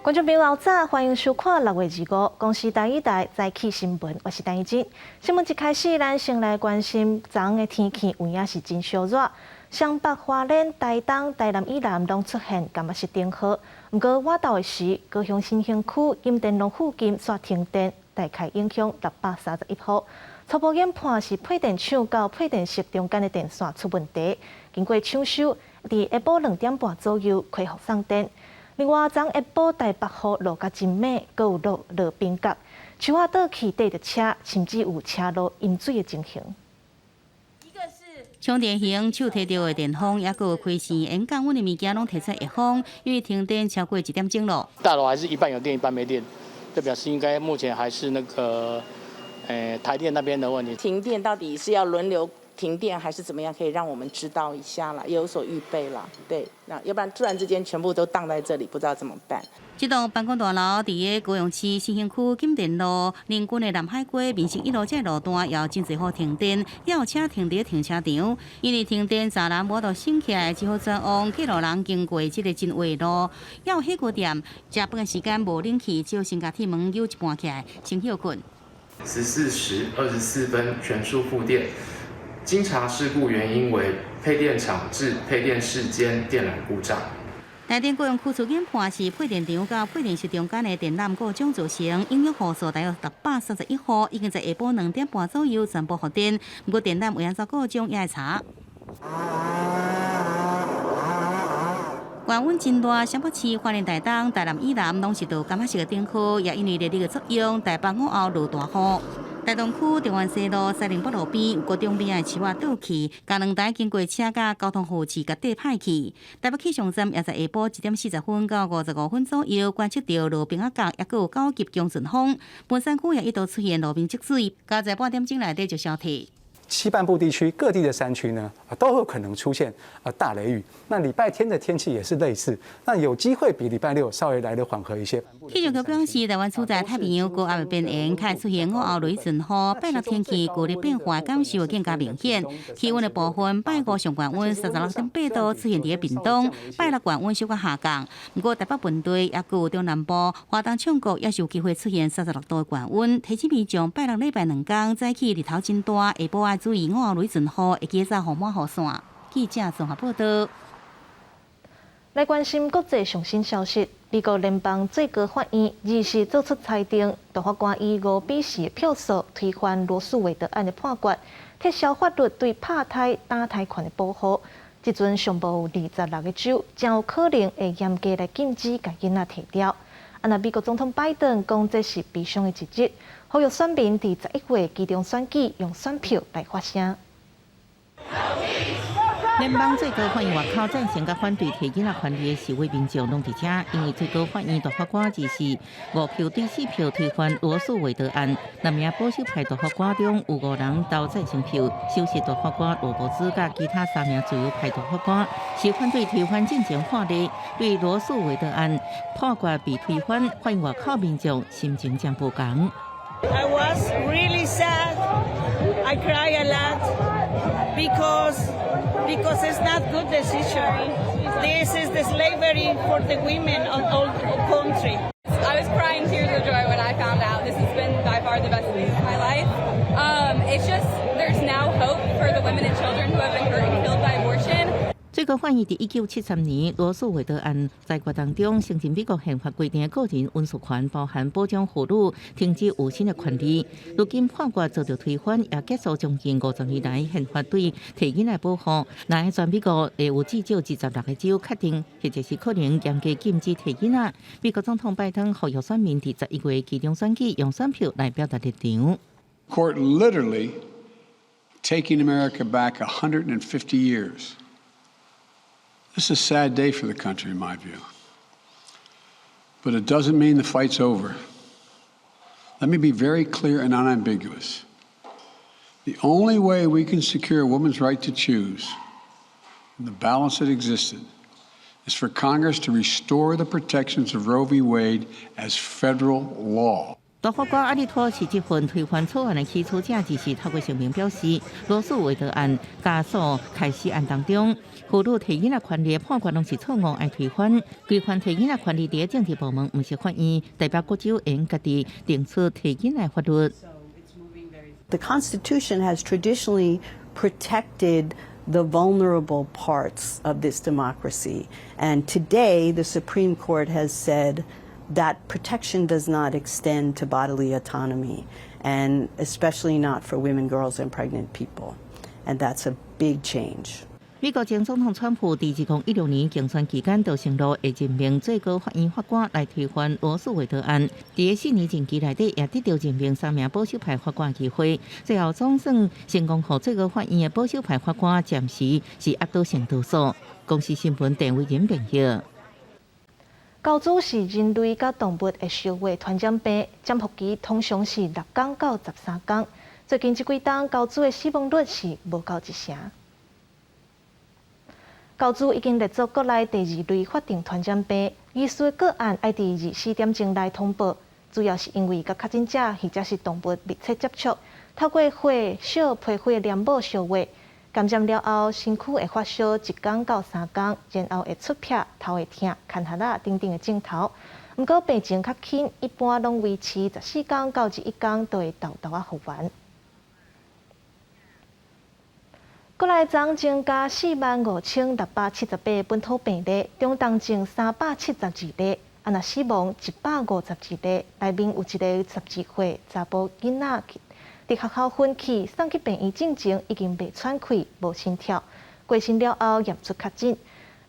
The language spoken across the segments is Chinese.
观众朋友，早早欢迎收看6月25公视台1台早起新闻，我是陈怡真。新闻一开始，咱先来关心昨昏的天气，有影是真烧热。湘北、花莲、台东、台南以南拢出现干湿灯号。不过晚到时，高雄新兴区金电路附近煞停电，大概影响631户。初步研判是配电厂到配电室中间的电线出问题，经过抢修，伫下晡2点半左右恢复送电。另外，昨下晡台北雨落甲真猛，阁有落冰角，树仔倒去缀着车，甚至有车路淹水的情形。充电型手摕到的电风，也有开线，沿港阮的物件拢摕出一风，因为停电超过1点钟了。大楼还是一半有电，一半没电，这表示应该目前还是那个，台电那边的问题。停电到底是要轮流停电还是怎么样？可以让我们知道一下啦，也有所预备啦。对，那要不然突然之间全部都荡在这里，不知道怎么办。这栋办公大楼伫个高雄市新兴区金电路邻近的南海街民生1路这路段，也有真侪户停电，也有车停伫停车场。因为停电，闸南无度升起来，只好转往过路人经过这个真话路。也有火锅店，食饭的时间无冷气，只有先甲铁门扭一半起来，先休困。14时24分全数复电。经查事故原因为配电厂至配电室间电缆故障。台电高雄区初研判是配电厂甲配电室中间的电缆故障造成，影响户数大约631户，已经在下晡2点半左右全部复电。不过电缆为安怎故障也要查。高温真热，湘北市、花莲、台东、台南以南拢是到感觉式的灯号，也因为热力的作用，台北午后落大雨。台东区中原西路西宁北路边有各种边的树仔倒去，甲2台经过车甲交通护士甲底歹去。台北气象站也在下晡1点40分到55分左右观测到路边角，也有9级强阵风。本山区也一度出现路面积水，加在半点钟内底就消退。西半部地区各地的山区呢，都有可能出现大雷雨。那礼拜天的天气也是类似，那有机会比礼拜六稍微来得缓和一些。气象局表示，台湾处在太平洋高压的边缘，开始出现午后雷阵雨。拜六天气各日变化感受更加明显。气温的部分，拜五上高温36.8度，出现伫屏东；拜六高温小可下降。不过台北本地也有中南部、华东唱国也是有机会出现36度的高温。提醒民众，拜六礼拜2天早起日头真大，下晡爱注意午后雷阵雨，会记早雨满雨伞。记者综合报道。来关心国际上新消息，美国联邦最高法院日时作出裁定，大法官以5-4的票数推翻罗素韦德案的判决，撤销法律对拍胎、打胎权的保护。即阵尚无有26个州，将有可能会严格来禁止甲囡仔摕掉。那美国总统拜登讲，这是悲伤的一日，呼吁选民伫11月期中选举用选票来发声。联邦最高法院外口赞成甲反对提囡仔权利的示威民众拢伫遮，因为最高法院大法官日时5票对4票推翻罗素韦德案。6名保守派大法官中有5人投赞成票，首席大法官罗伯兹甲其他3名自由派大法官是反对推翻进前法律，对罗素韦德案判决被推翻，法院外口民众心情将不同。I was really sad. I cry a lot because it's not good decision. This is the slavery for the women of all country. I was crying tears of joy when I found out. This has been by far the best news of my life. It's just there's now hope for the women and children who have been hurt and killed by abortion. 最高法院伫1973年罗素韦德案裁决当中，承认美国宪法规定的个人约束权包含保障妇女、停止有薪的权利。如今判决遭到推翻，也结束将近50年来宪法对提囡仔保护。那全美国会有至少26个州确定，或者是可能严格禁止提囡仔。美国总统拜登呼吁选民伫11月期中选举用选票来表达立场。Court literally taking America back 150 years. This is a sad day for the country, in my view. But it doesn't mean the fight's over. Let me be very clear and unambiguous. The only way we can secure a woman's right to choose, and the balance that existed, is for Congress to restore the protections of Roe v. Wade as federal law. 大法官阿利托是这份推翻草案的起草者，只是透过声明表示，罗素韦德案加速开始案当中，妇女提囡仔权利判决拢是错误，爱推翻。规范提囡仔权利伫政治部门毋是法院，代表各州应家己定出提囡仔法律。The Constitution has traditionally protected the vulnerable parts of this democracy, and today the Supreme Court has said that protection does not extend to bodily autonomy, and especially not for women, girls, and pregnant people. And that's a big change. 美国前总统川普伫2016年竞选期间就承诺会任命最高法院法官来推翻罗素韦德案。伫4年任期内底，也得到任命3名保守派法官机会，最后总算成功予最高法院的保守派法官暂时是压倒性多数。公司新闻陈伟仁编译。狗主是人类甲动物的社会传染病，潜伏期通常是6天到13天。最近这几冬，狗主的死亡率是无到1成。狗主已经列作国内第2类法定传染病，疑似个案要伫24点钟内通报，主要是因为甲确诊者或者是动物密切接触，透过血、小皮肤的黏膜相会，感染了后，身躯会发烧1天到3天，然后会出痱、头会痛、看下仔等等的症头。不过病情较轻，一般拢维持14天到21天，都会豆豆复原。国内昨增加45678本土病例，中重症372例，若死亡152例，内面有一个12岁查甫囡仔，伫学校分期送去病院进前已经袂喘气、无心跳，过身了后验出确诊。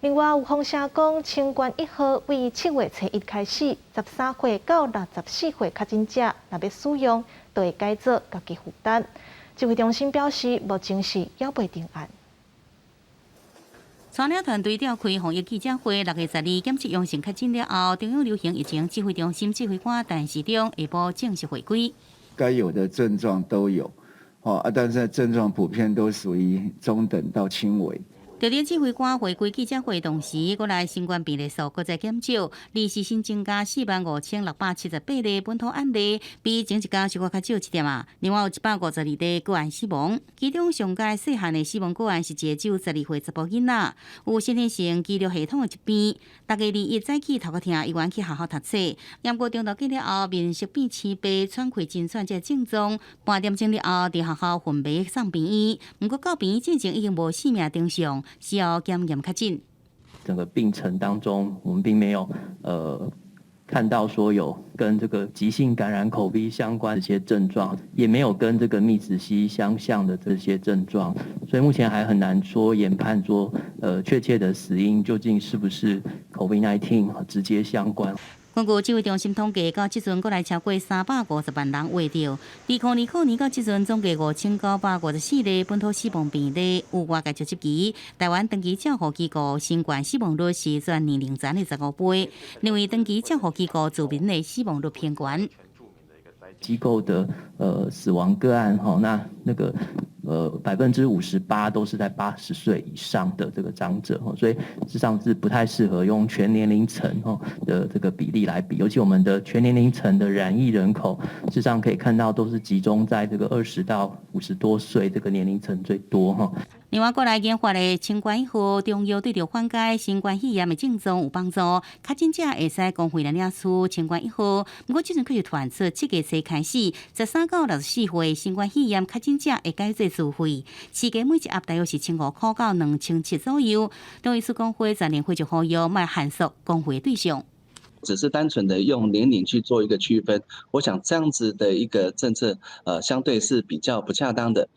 另外有风声讲，清冠1号为7月初1开始，13岁到64岁确诊者若要使用，都会改做家己负担。指挥中心表示，目前是还未定案。川了团队召开防疫记者会，6月12检测阳性确诊了后，中央流行疫情指挥中心指挥官陈时中下晡正式回归。该有的症状都有，但是症状普遍都属于中等到轻微。就伫指挥官回归记者会同时，国内新冠病例数搁再减少，2时新增加45678例本土案例，比前一天稍较少1点啊。另外有152例个案死亡，其中上届细汉的死亡个案是一个只有12岁查甫囡仔，有先天性肌肉系统的疾病。大家2日早起头壳痛，伊原去学校读册，验过中途检了后，面色变青白，喘气真喘这症状。半点钟了后，伫学校分别送病院，不过到病院进前已经无4名正常。需要检验确诊。整个病程当中，我们并没有看到说有跟这个急性感染口鼻相关的一些症状，也没有跟这个密子烯相像的这些症状，所以目前还很难说研判说确切的死因究竟是不是 COVID-19 直接相关。根据指挥中心统计，到即阵国内超过350万人患着。2020年到即阵，总计5954例本土死亡病例，有外界积极。台湾登记照护机构新冠死亡率是全年龄层的15倍，认为登记照护机构自民的死亡率偏高。机构的死亡个案那个58%都是在80岁以上的这个长者所以事实上是不太适合用全年龄层的这个比例来比，尤其我们的全年龄层的染疫人口，事实上可以看到都是集中在这个20到50多岁这个年龄层最多另外，国内研发的清冠1号中药对着缓解新冠肺炎的症状有帮助，确诊者会使公费来领取清冠1号。不过，即阵却传出7月初开始，13到64岁新冠肺炎确诊者会改做自费，市价每一盒大约是1500块到2700左右。中医师公会全年会就呼吁卖限缩公费对象。只是单纯的用年龄去做一个区分，我想这样子的一个政策，相对是比较不恰当的。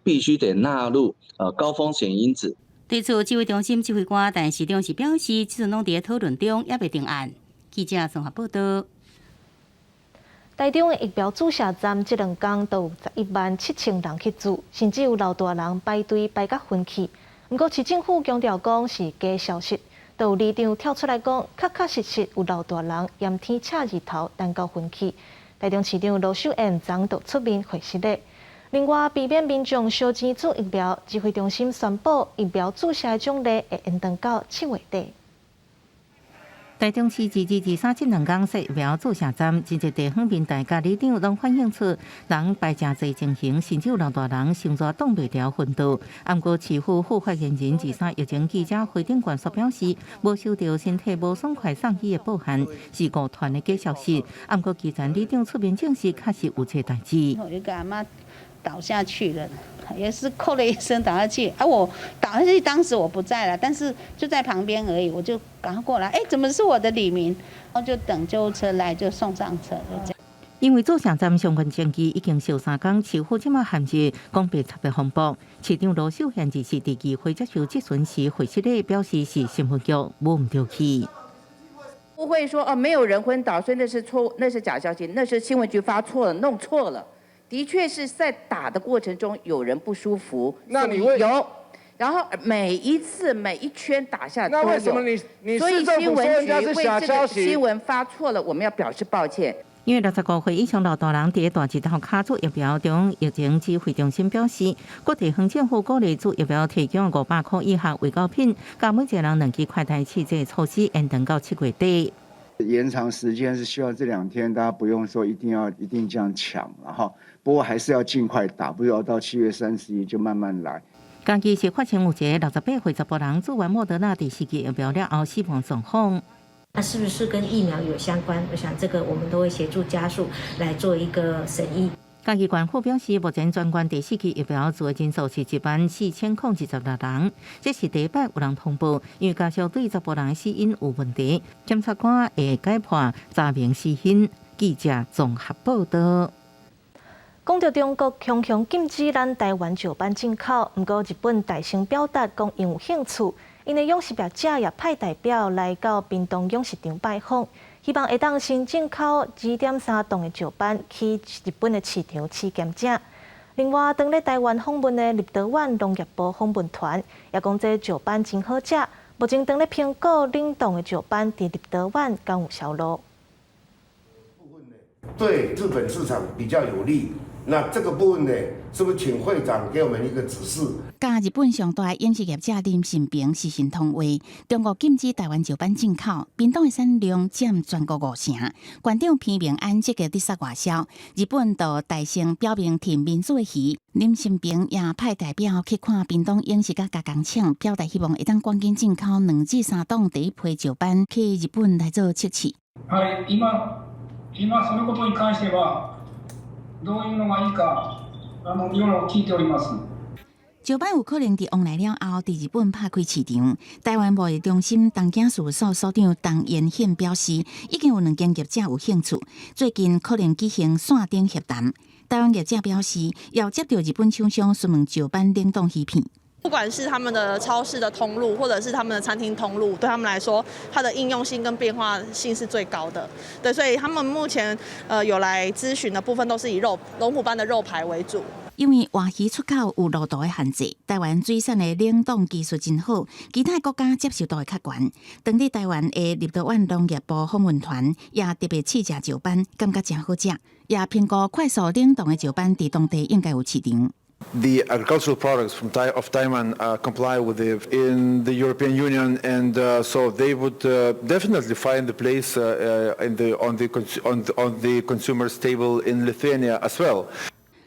必须得纳入高风险因子。对此，指挥中心指挥官陈时中是表示，即阵拢伫讨论中，也未定案。记者综合报道。台中的疫苗注射站这2天都有117000人去注，甚至有老大人排队排到昏去。不过市政府强调讲是假消息，都有里长跳出来讲，确实有老大人炎天赤日头等到昏去。台中市长罗秀燕昨就出面回实例。另外，避免民众烧钱注疫苗，指挥中心宣布疫苗注射的奖励会延长到7月底。台中市自2至3这2天设疫苗注射站，真侪地方民代甲里长拢反映出人排真侪情形，甚至有老大人心热挡袂牢昏倒。不过市府副发言人23疫情记者会顶悬说表示，无收到身体无爽快送医的报函，是误传的假消息。不过基层里长出面证实，确实有这代志。我一个阿妈倒下去了。也是扣了一声倒下去，我倒下去，当时我不在了，但是就在旁边而已，我就赶快过来，怎么是我的李明？然后就等救护车来，就送上车了。因为注射站相关证据已经烧3天，市府即马限制公平插的风波。市长罗秀贤24日议会接受质询时回释咧，表示是新闻局无唔对起。不会说没有人昏倒，所以那是错误，那是假消息，那是新闻局发错了，弄错了。的确是在打的过程中有人不舒服，那你有，然后每一次每一圈打下都有。那为什么你所以新闻局为这个新闻发错了，我们要表示抱歉。因为65岁以上老大人伫大一头卡做疫苗，中疫情指挥中心表示，各地方政府鼓励做疫苗提供500块以下卫教品，甲每一个人2支快筛试剂措施延长到7月底。延长时间是希望这2天大家不用说一定这样抢，然后不过还是要尽快打，不要到7月31就慢慢来。根据是发现有一个68岁查甫人做完莫德纳第4剂疫苗了后死亡状况。那是不是跟疫苗有相关？我想这个我们都会协助家属来做一个审议。嘉义县府表示，目前全县第4期疫苗做的人数是14026人，这是第一摆有人通报，因为加上对查甫人的死因有问题，检察官会解判查明死因。记者综合报道。讲到中国强行禁止咱台湾石斑进口，不过日本大声表达讲因有兴趣，因的养殖业者也派代表来到屏东养殖场拜访，希望会当先进口2.3吨的石斑去日本的市场试验证。另外，当咧台湾访问的立德湾农业部访问团也讲这石斑真好食，目前当咧评估冷冻的石斑伫立德湾敢有销路。对日本市场比较有利。那这个部分呢，是不是请会长给我们一个指示？甲日本上大饮食业者林信平实行通话，中国禁止台湾石斑进口，屏东的产量占全国5成。县长偏明安积极伫杀外销，日本就大声表明挺民主的鱼。林信平也派代表去看屏东饮食甲加工厂，表达希望会当赶紧进口2至3吨第一批石斑去日本来做测试。今そのことに関してはどういうのがいいかいろいろ聞いております。石斑有可能伫往来了后，伫日本拍开市场。台湾贸易中心东景事务所所长董延宪表示，已经有2间业者有兴趣，最近可能举行线顶协谈。台湾业者表示，要接到日本厂商询问石斑冷冻鱼片。不管是他们的超市的通路，或者是他们的餐厅通路，对他们来说，它的应用性跟变化性是最高的。对，所以他们目前有来咨询的部分都是以龙虎斑的肉排为主。因为活鱼出口有路途的限制，台湾水产的冷冻技术真好，其他国家接受度会较悬。当地台湾的立德湾农业部访问团也特别试食石斑，感觉真好食，也评估快速冷冻的石斑伫当地应该有市场。The agricultural products of Taiwan comply with in the European Union, and so they would definitely find a place on the consumer's table in Lithuania as well.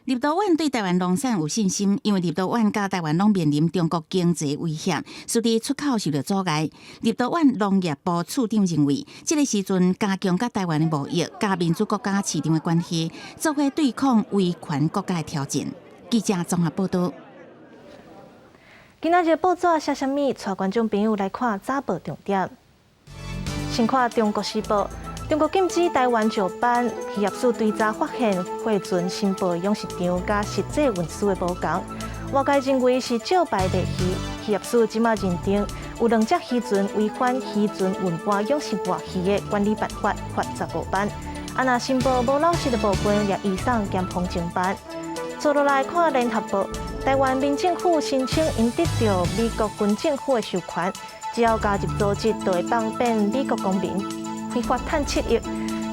立德湾对台湾农产有信心，因为立德湾甲台湾拢面临中国经济威胁，使得出口受到阻碍。立德湾农业部处长认为，这个时阵加强甲台湾的贸易、甲民主国家市场的关系，做伙对抗威权国家的挑战。记者综合报道。今仔日报纸写啥物？带观众朋友来看早报重点。先看《中国时报》，中国禁止台湾石斑，渔业署追查发现汇存申报养殖场甲实际运输的无同，外界认为是照牌卖鱼。渔业署即马认定有2只渔船违反渔船运搬养殖活鱼的管理办法，罚15万。若申报无老实的部分，也移送检方侦办。接落来看《联合报》，台湾民政府申请因得到美国军政府的授权，只要加入组织，就会当变美国公民，非法赚7亿。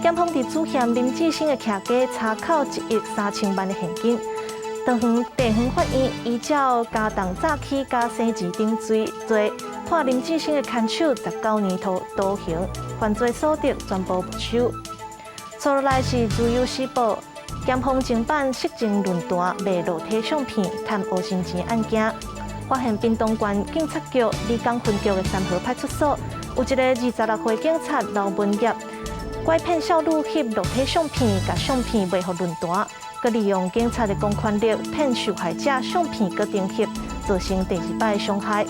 检方伫主嫌林志升的徛家查扣1亿3千万的现金。地方法院依照加重诈欺加生钱等罪，判林志升的看守19年徒刑，犯罪所得全部没收。接落来是《自由时报》检方侦办色情论坛卖裸体相片贪5成钱案件，发现屏东县警察局李港分局的3号派出所有一个26岁警察刘文业，拐骗少女翕裸体相片，把相片卖予论坛，佮利用警察的公权力骗受害者相片佮订翕，造成第2摆伤害。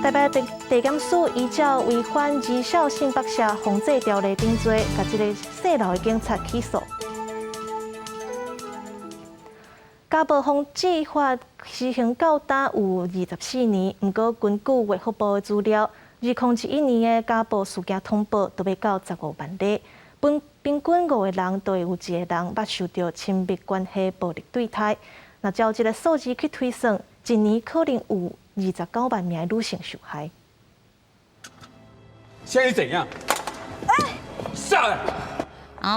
台北地检署依照违反《儿少性剥削防治条例》定罪，甲这个姓刘的警察起诉。家暴防治法施行到达有24年，不过根据卫福部的资料，2011年的家暴事件通报都要到15万例，平均5个人都有1个人捌受到亲密关系暴力对待。那照这个数字去推算，一年可能有29万名女性受害。现在怎样？下来！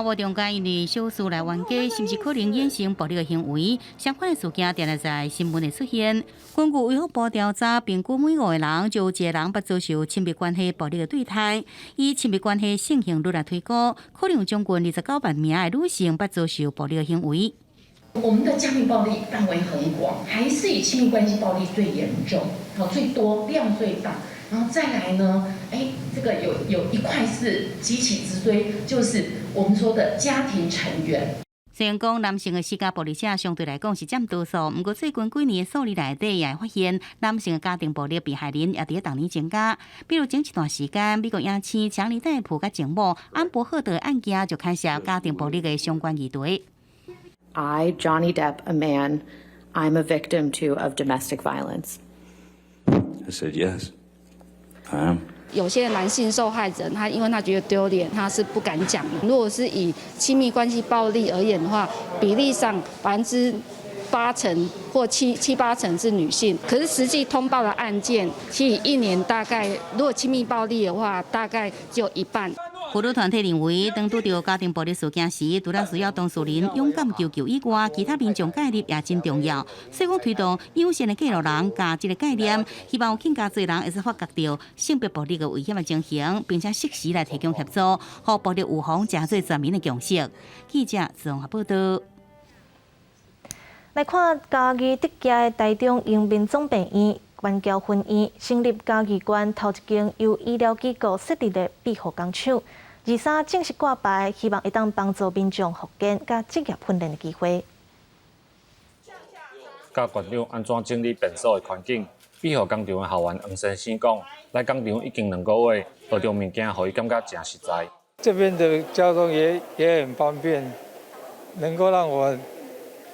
无中间因为小事来冤家，是不是可能衍生暴力的行为？相关的事件定定在新闻的出现。根据卫福部调查，平均每5个人就有1个人捌遭受亲密关系暴力的对待。以亲密关系性行率来推估，可能有将近29万名的女性捌遭受暴力的行为。我们的家庭暴力范围很广，还是以亲密关系暴力最严重，最多量最大。然后再来呢，这个有一块是急起直追，就是我们说的家庭成员。虽然讲男性的施加暴力者相对来讲是占多数，不过最近几年的数字内底也会发现，男性的家庭暴力被害人也伫逐年增加。比如前一段时间，美国影星强尼戴普甲情某安伯赫德案件就开设家庭暴力的相关议题。I, Johnny Depp, a man, I'm a victim too of domestic violence. I said yes. 有些男性受害者，他因为他觉得丢脸，他是不敢讲的。如果是以亲密关系暴力而言的话，比例上80%或7-8成是女性。可是实际通报的案件，其实1年大概，如果亲密暴力的话，大概只有一半。妇女团体认为，当遇到家庭暴力事件时，除了需要当事人勇敢求救以外，其他民众介入也真重要。所以讲推动友善的介入人加这个概念，希望有更加多人会使发觉到性别暴力的危险的情形，并且适时来提供协助，和暴力预防加做全民的共识。记者综合报道。来看嘉义德家的台中永民总病院关桥分院成立嘉义县头一间由医疗机构设立的庇护工厂，23正式挂牌，希望会当帮助民众复健甲职业训练的机会。甲县长安怎整理便所的环境？庇护工厂的校员黄先生讲，来工厂已经2个月，学到物件，让伊感觉真实在。这边的交通也很方便，能够让我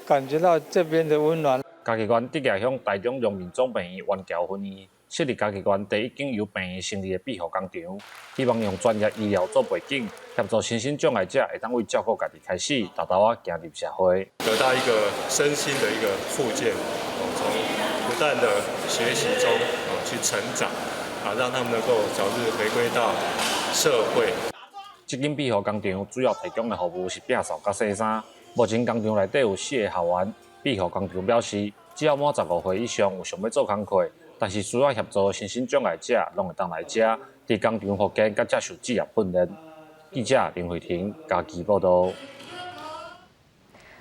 感觉到这边的温暖。嘉义县直辖乡台中荣民总病院关桥分院设立嘉义县第一间由病院成立的庇护工厂，希望用专业医疗做背景，协助身心障碍者会当为照顾家己开始，豆豆啊行入社会，得到一个身心的一个复健，从不断的学习中去成长，让他们能够早日回归到社会。这间庇护工厂主要提供的服务是摒扫甲洗衫。目前工厂内底有4个校员。庇护工厂表示，只要满15岁以上有想要做工课，但是需要协助身心障碍者，拢会当来遮伫工厂复健，甲接受职业训练。记者林慧婷嘉义报道。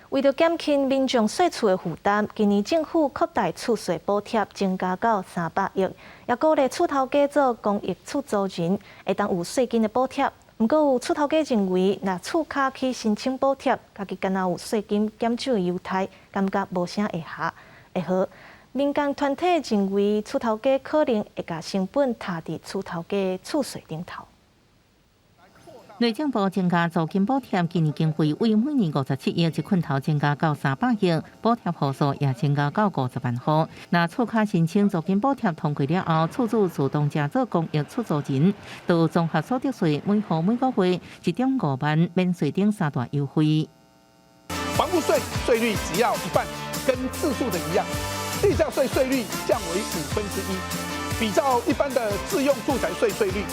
为了减轻民众税厝的负担，今年政府扩大厝税补贴，增加到300亿，也鼓励厝头家做公益出租人，会当有税金的补贴。不过有厝头家认为，若厝卡去申请补贴，家己敢若有税金减少的优待，感觉无啥会好。民间团体认为，厝头家可能会把成本摊伫厝头家的厝税顶头。内政部增加租金补贴，今年经费为每年57亿，一捆头增加到300亿，补贴户数也增加到50万户。那厝卡申请租金补贴通过了后，厝主自动加做公益出租人，都综合所得税每户每个月1.5万免税顶3大优惠。房屋税税率只要1半，跟自住的一样。地价税税率降为1/5，比照一般的自用住宅税税率。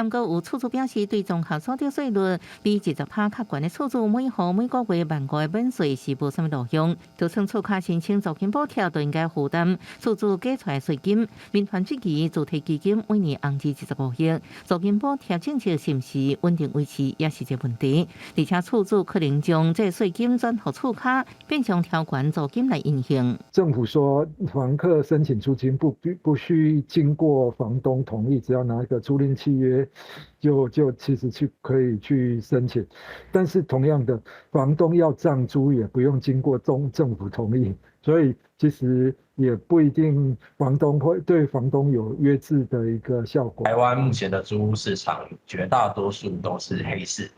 不过有厝主表示，对综合所得税率比20%较悬的厝主，每户每个月1万5的免税是无什么路用。就算厝卡申请租金补贴，都应该负担厝主计出来税金。民团支持主体基金每年红至25亿，租金补贴政策是不是稳定维持，也是一个问题。而且厝主可能将这税金转给厝卡，变相调悬租金来运行。政府说，房客申请租金不需经过房东同意，只要拿一个租赁契约，就其实可以去申请。但是同样的，房东要涨租也不用经过政府同意，所以其实也不一定房东会对房东有约制的一个效果。台湾目前的租屋市场绝大多数都是黑市。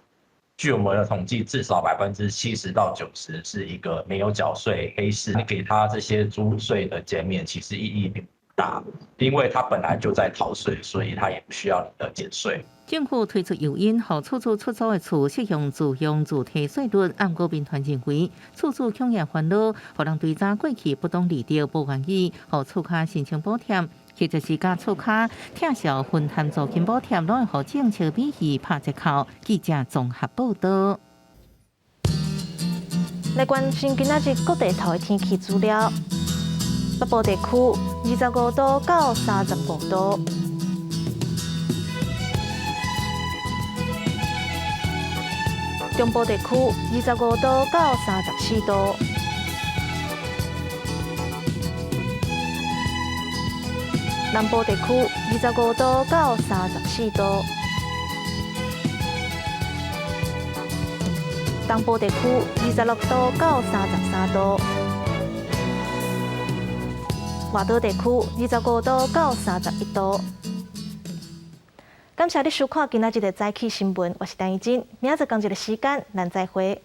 据我们的统计，至少70%到90%是一个没有缴税黑市。你给他这些租税的减免，其实意义并不大，因为他本来就在逃税，所以他也不需要你的减税。政府推出诱因，让厝主出租的厝适用自用自提税率。按国民团认为，厝主恐吓烦恼，互人对早过去不当利得不愿意，互厝卡申请补贴。或者是甲厝卡拆销分摊租金补贴，拢会互政策比喻拍折扣。记者综合报道。来关心今仔日各地头的天气资料。北部地区25度到35度，中部地区25度到34度。南部地区25度到34度，东部地区26度到33度，外岛地区25度到31度。感谢你收看今仔日的早起新闻，我是陈怡珍，明仔载同一个时间咱再会。